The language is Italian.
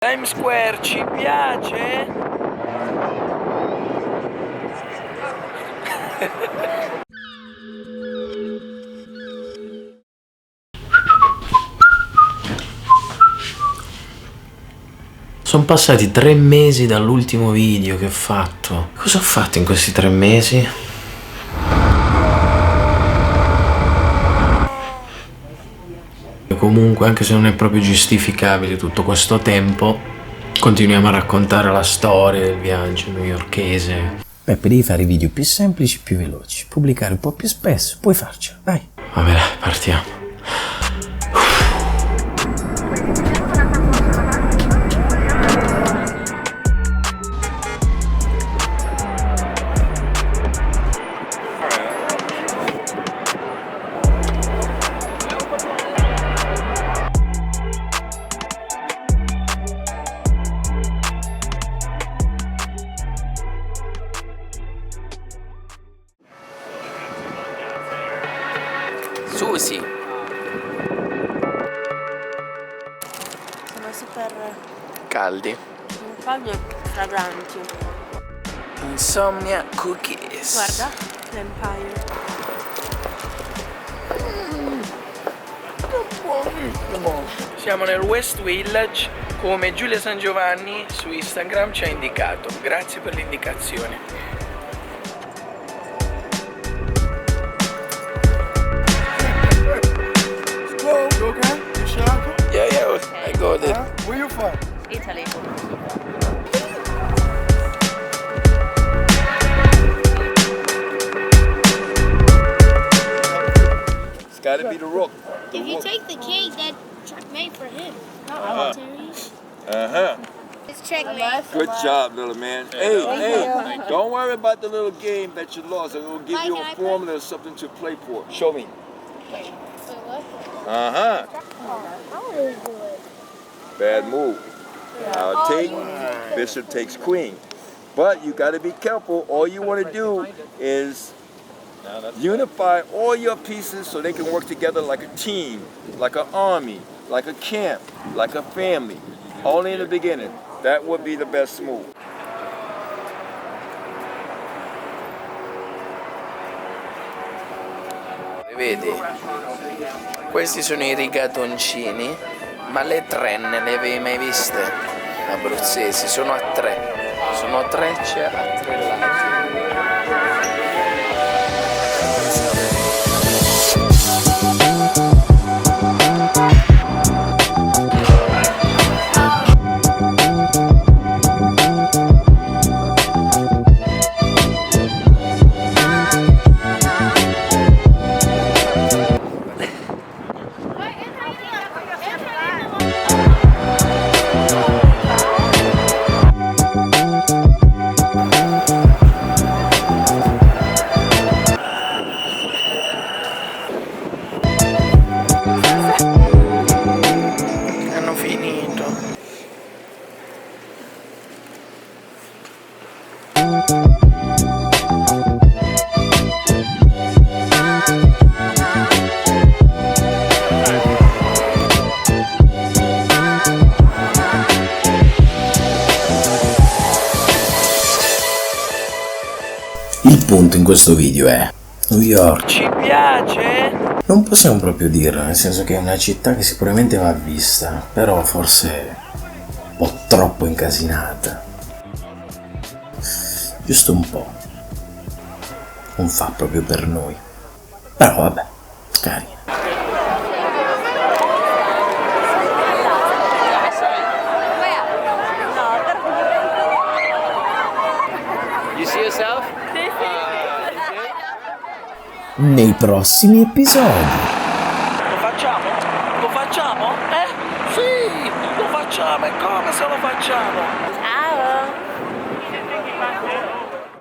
Times Square ci piace? Sono passati 3 mesi dall'ultimo video che ho fatto. Cosa ho fatto in questi 3 mesi? E comunque, anche se non è proprio giustificabile tutto questo tempo, continuiamo a raccontare la storia del viaggio newyorkese. Peppe, devi fare i video più semplici, più veloci, pubblicare un po' più spesso, puoi farcela, vai. Vabbè, dai, partiamo. Susi, Sono super caldi. caldi e fragranti. Insomnia cookies. Guarda, l'Empire. Siamo nel West Village, come Giulia San Giovanni su Instagram ci ha indicato. Grazie per l'indicazione. You okay? You sure? Yeah, I got it. Where you from? Italy. It's gotta be the rook. If you take the cake, that's checkmate for him. Uh-huh. It's checkmate. Good job, little man. Hey, don't worry about the little game that you lost. It will give you a formula or something to play for. Show me. Wait, what? Uh-huh. How is it? Bad move. Now take, bishop takes queen. But you got to be careful. All you want to do is unify all your pieces so they can work together like a team, like an army, like a camp, like a family. Only in the beginning. That would be the best move. Vedi? Questi sono i rigatoncini, ma le trenne le avevi mai viste? Abruzzesi, sono a 3. Sono trecce a 3 lati. Il punto in questo video è New York. Ci piace? Non possiamo proprio dirlo, nel senso che è una città che sicuramente va vista, però forse un po' troppo incasinata. Giusto un po'. Non fa proprio per noi. Però vabbè, carina. You see yourself? Nei prossimi episodi. Lo facciamo? Lo facciamo? Sì, lo facciamo, e come se lo facciamo?